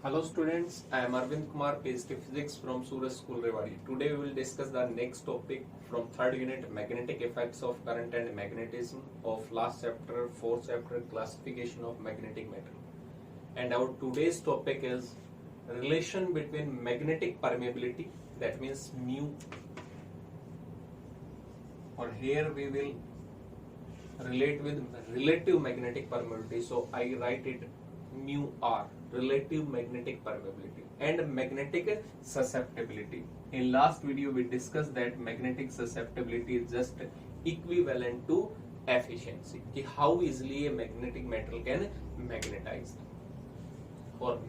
Hello students, I am Arvind Kumar, PhD Physics from Suraj School Rewari. Today we will discuss the next topic from third unit, magnetic effects of current and magnetism of last chapter, fourth chapter, classification of magnetic metal. And our today's topic is relation between magnetic permeability, that means mu, or here we will relate with relative magnetic permeability. So I write it mu r, relative magnetic permeability, and magnetic susceptibility. In last video we discussed that magnetic susceptibility is just equivalent to efficiency, कि how easily a magnetic metal can magnetize. और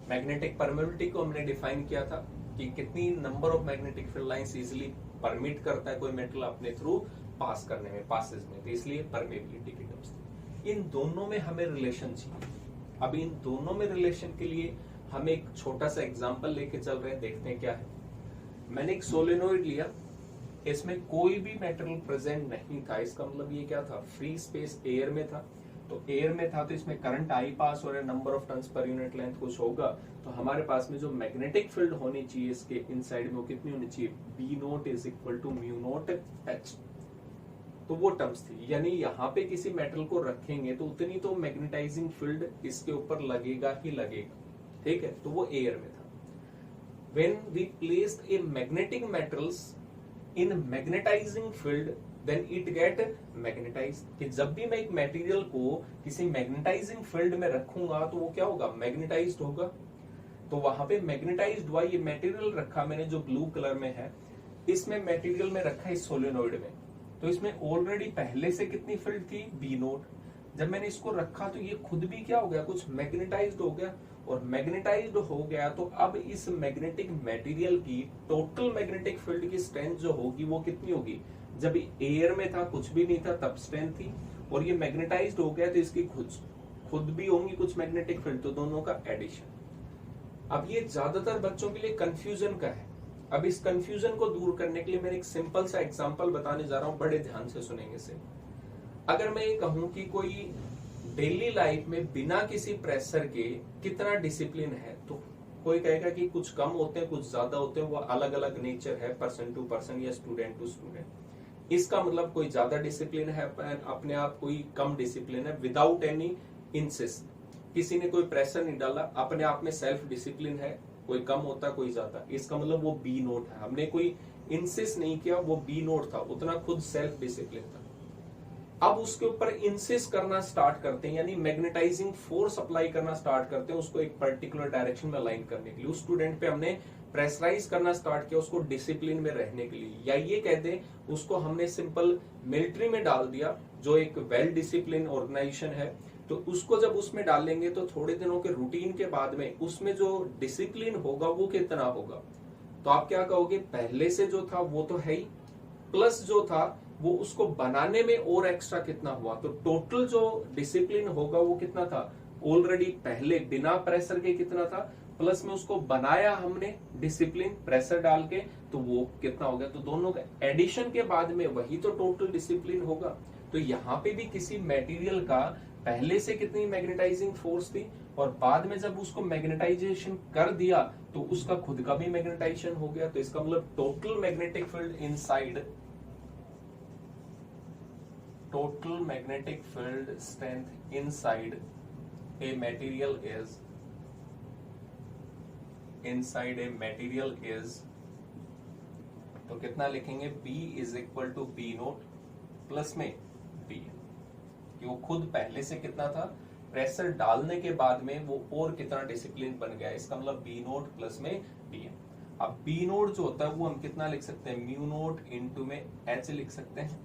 magnetic permeability को हमने define किया था कि कितनी number of magnetic field lines easily permit करता है कोई मेटल अपने थ्रू पास करने में, पासेज में, तो इसलिए परमेबिलिटी की टर्म्स थी। इन दोनों में हमें रिलेशन चाहिए। अब इन दोनों में रिलेशन के लिए हम एक छोटा सा एग्जांपल लेके चल रहे हैं, देखते हैं क्या है। मैंने एक सोलेनोइड लिया, इसमें कोई भी मेटल प्रेजेंट नहीं था, इसका मतलब ये क्या था, फ्री स्पेस एयर में था। तो एयर में था तो इसमें करंट आई पास हो रहा है, number of turns per unit length कुछ होगा, तो हमारे पास में जो मैग्नेटिक फील्ड होनी चाहिए इसके इनसाइड में वो कितनी होनी चाहिए, B naught is equal to mu naught H. तो वो टर्म्स थी, यानी यहाँ पे किसी मेटल को रखेंगे तो उतनी तो मैग्नेटाइजिंग फील्ड इसके ऊपर लगेगा ही लगेगा, ठीक है। तो वो एयर में था। When we placed a magnetic metals in magnetizing field then it get magnetize, कि जब भी मैं एक मटेरियल को किसी मैग्नेटाइजिंग फील्ड में रखूंगा तो वो क्या होगा, मैग्नेटाइज्ड होगा। तो वहां पे मैग्नेटाइज्ड हुआ, ये मटेरियल रखा मैंने जो ब्लू कलर में है, इसमें मटेरियल में रखा इस सोलेनोइड में, तो इसमें ऑलरेडी पहले से कितनी फील्ड थी, बी नोट। जब मैंने इसको रखा तो ये खुद भी क्या हो गया, कुछ मैग्नेटाइज्ड हो गया, और मैग्नेटाइज्ड हो गया तो अब इस मैग्नेटिक मटेरियल की टोटल मैग्नेटिक फील्ड की स्ट्रेंथ जो होगी वो कितनी होगी, जब एयर में था कुछ भी नहीं था तब स्ट्रेंथ थी, और ये मैग्नेटाइज्ड हो गया तो इसकी खुद भी होंगी कुछ मैग्नेटिक फील्ड, तो दोनों का एडिशन। अब ये ज्यादातर बच्चों के लिए कंफ्यूजन का है। अब इस कंफ्यूजन को दूर करने के लिए मैं एक सिंपल सा एग्जांपल बताने जा रहा हूं, बड़े ध्यान से सुनेंगे से। अगर मैं ये कहूं कि कोई डेली लाइफ में बिना किसी प्रेशर के कितना डिसिप्लिन है, तो कोई कहेगा कि कुछ कम होते हैं कुछ ज्यादा होते हैं, वो अलग अलग नेचर है, पर्सन टू पर्सन या स्टूडेंट टू स्टूडेंट। इसका मतलब कोई ज्यादा डिसिप्लिन है अपने आप, कोई कम डिसिप्लिन है विदाउट एनी इंसिस्ट, किसी ने कोई प्रेशर नहीं डाला, अपने आप में सेल्फ डिसिप्लिन है, कोई कम होता कोई ज्यादा, इसका मतलब वो बी नोट है। हमने कोई इंसिस्ट नहीं किया, वो बी नोट था, उतना खुद सेल्फ डिसिप्लिन था। अब उसके ऊपर इंसिस्ट करना स्टार्ट करते हैं, यानी मैग्नेटाइजिंग फोर्स अप्लाई करना स्टार्ट करते हैं उसको एक पर्टिकुलर डायरेक्शन में अलाइन करने के लिए। उस स्टूडेंट पे हमने प्रेशराइज करना स्टार्ट किया उसको डिसिप्लिन में रहने के लिए, या ये कह दें उसको हमने सिंपल मिलिट्री में डाल दिया जो एक वेल डिसिप्लिन ऑर्गेनाइजेशन है। तो उसको जब उसमें डालेंगे तो थोड़े दिनों के रूटीन के बाद में उसमें जो डिसिप्लिन होगा वो कितना होगा, तो आप क्या कहोगे, पहले से जो था वो तो है ही, प्लस जो था वो उसको बनाने में और एक्स्ट्रा कितना हुआ, तो टोटल जो डिसिप्लिन होगा वो कितना था, ऑलरेडी पहले बिना प्रेशर के कितना था, प्लस में उसको बनाया हमने डिसिप्लिन प्रेशर डाल के, तो वो कितना हो गया। तो दोनों का एडिशन के बाद में वही तो टोटल डिसिप्लिन होगा। तो यहाँ पे भी किसी मटेरियल का पहले से कितनी मैग्नेटाइजिंग फोर्स थी, और बाद में जब उसको मैग्नेटाइजेशन कर दिया तो उसका खुद का भी मैग्नेटाइजेशन हो गया। तो इसका मतलब total magnetic field inside, total magnetic field strength inside a material is, inside a material is, तो कितना लिखेंगे, B is equal to B naught plus में B, कि वो खुद पहले से कितना था, प्रेशर डालने के बाद में वो और कितना डिसिप्लिन बन गया, इसका मतलब बी नोट प्लस में बी। अब बी नोट जो होता है वो हम कितना लिख सकते हैं, म्यू नोट इंटू में एच लिख सकते हैं,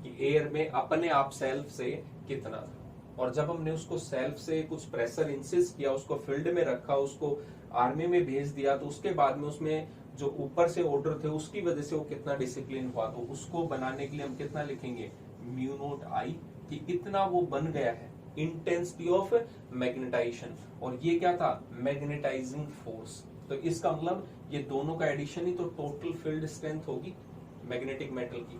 कि एयर में अपने आप सेल्फ से कितना था, और जब हमने उसको सेल्फ से कुछ प्रेशर इंसिस्ट किया, उसको फील्ड में रखा, उसको आर्मी में भेज दिया, तो उसके बाद में उसमें जो ऊपर से ऑर्डर थे उसकी वजह से वो कितना डिसिप्लिन हुआ, तो उसको बनाने के लिए हम कितना लिखेंगे, म्यू नोट आई, कि इतना वो बन गया है, इंटेंसिटी ऑफ मैग्नेटाइजेशन, और ये क्या था, मैग्नेटाइजिंग फोर्स। तो इसका मतलब ये दोनों का एडिशन ही तो टोटल फील्ड स्ट्रेंथ होगी मैग्नेटिक मेटल की।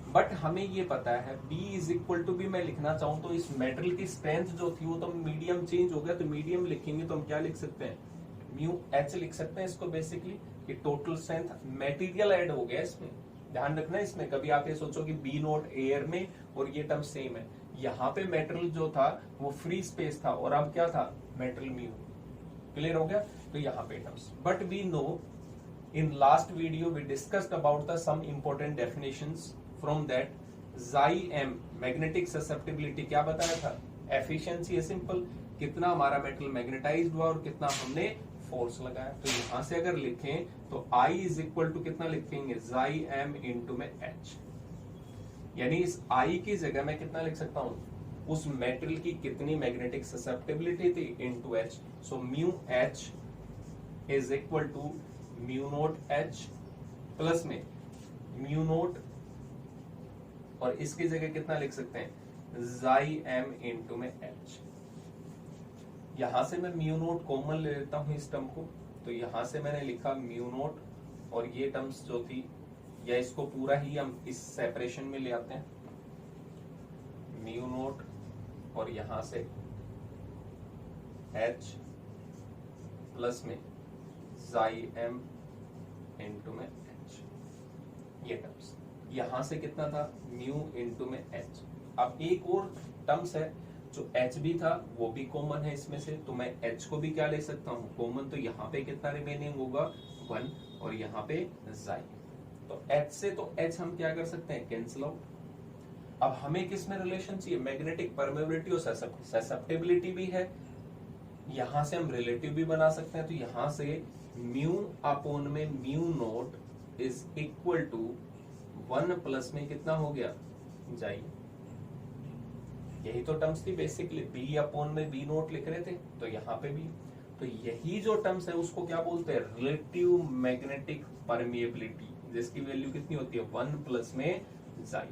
बट हमें ये पता है B is equal to B मैं लिखना चाहूं तो इस मेटल की स्ट्रेंथ जो थी वो तो मीडियम चेंज हो गया, तो मीडियम लिखेंगे तो हम क्या लिख सकते हैं, म्यू एच लिख सकते हैं इसको बेसिकली, कि टोटल स्ट्रेंथ मटेरियल ऐड हो गया इसमें। ध्यान रखना इसमें, कभी आप ये सोचो कि बी नोट एयर में और ये टर्म सेम है, यहाँ पे मेटल जो था वो फ्री स्पेस था और अब क्या था, मेटल म्यू। क्लियर हो गया? तो यहाँ पे terms, but we know in last video we discussed about the some important definitions from that xi m magnetic susceptibility क्या बताया था, efficiency है सिंपल, कितना हमारा मेटल मैग्नेटाइज्ड हुआ और कितना हमने फोर्स लगाया। तो यहां से अगर लिखें तो I इज इक्वल टू कितना लिखेंगे, xi m इंटू में h, यानी इस I की जगह मैं कितना लिख सकता हूं, उस मेटल की कितनी मैग्नेटिक ससेप्टिबिलिटी थी into h। So mu h is equal to mu naught H plus में म्यू नोट, और इसकी जगह कितना लिख सकते हैं, xi m इंटू में h। यहां से मैं म्यू नोट कॉमन ले लेता हूं इस टर्म को, तो यहां से मैंने लिखा म्यू नोट, और ये टर्म्स जो थी, या इसको पूरा ही हम इस सेपरेशन में ले आते हैं, म्यू नोट और यहां से h प्लस में xi m इंटू में h, ये टर्म्स। यहां से कितना था, म्यू इंटू में h। अब एक और टर्म्स है जो h भी था वो भी कॉमन है इसमें से, तो मैं h को भी क्या ले सकता हूं, कॉमन, तो यहाँ पे कितना रिमेनिंग होगा 1, और यहाँ पे xi, तो h से तो h हम क्या कर सकते हैं, कैंसिल आउट। अब हमें किस में रिलेशन चाहिए, मैग्नेटिक परमेबिलिटी और ससेप्टिबिलिटी भी है, यहां से हम रिलेटिव भी बना सकते हैं, तो यहां से म्यू अपॉन में mu naught is equal to 1 plus में कितना हो गया, जाई। यही तो टर्म्स थी बेसिकली, बी अपॉन में बी नोट लिख रहे थे, तो यहाँ पे भी, तो यही जो टर्म्स है उसको क्या बोलते हैं, रिलेटिव मैग्नेटिक परमिएबिलिटी, जिसकी वैल्यू कितनी होती है, 1 प्लस में जाई।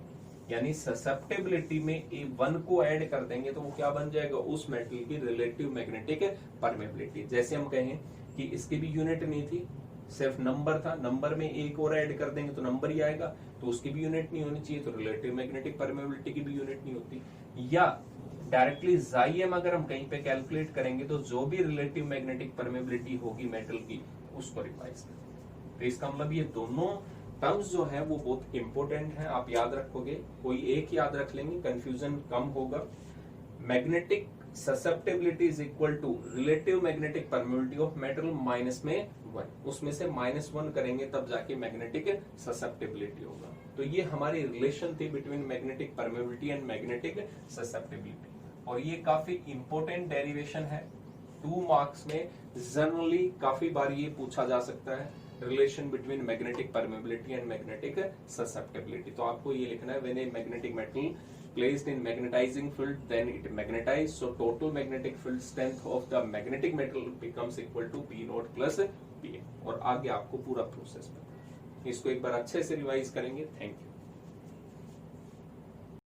यानी ससेप्टिबिलिटी में ए 1 को ऐड कर देंगे तो वो क्या बन जाएगा, उस मेटल की रिलेटिव मैग्नेटिक परमेबिलिटी। जैसे हम कहें कि इसकी भी यूनिट नहीं थी, सिर्फ नंबर था, नंबर में एक और ऐड कर देंगे तो नंबर ही आएगा, तो उसकी भी यूनिट नहीं होनी चाहिए, तो रिलेटिव मैग्नेटिक परमेबिलिटी की भी यूनिट नहीं होती। या डायरेक्टली xi m अगर हम कहीं पे कैलकुलेट करेंगे तो जो भी रिलेटिव मैग्नेटिक परमेबिलिटी होगी मेटल की, उसको रिवाइज करें। तो इसका मतलब ये दोनों टर्म्स जो है वो बहुत इंपॉर्टेंट है, आप याद रखोगे, कोई एक याद रख लेंगे कंफ्यूजन कम होगा। Magnetic susceptibility is equal to relative magnetic permeability of metal minus में 1, उसमें से -1 करेंगे तब जाके मैग्नेटिक ससेप्टिबिलिटी होगा। तो ये हमारी रिलेशन थी between magnetic permeability and magnetic susceptibility, और ये काफी इंपॉर्टेंट डेरिवेशन है, 2 मार्क्स में जनरली काफी बार ये पूछा जा सकता है, relation between magnetic permeability and magnetic susceptibility. तो आपको ये लिखना है, when a magnetic metal placed in magnetizing field then it magnetized, so total magnetic field strength of the magnetic metal becomes equal to P naught plus P, और आगे आपको पूरा process में इसको एक बार अच्छे से रिवाइज करेंगे। Thank you.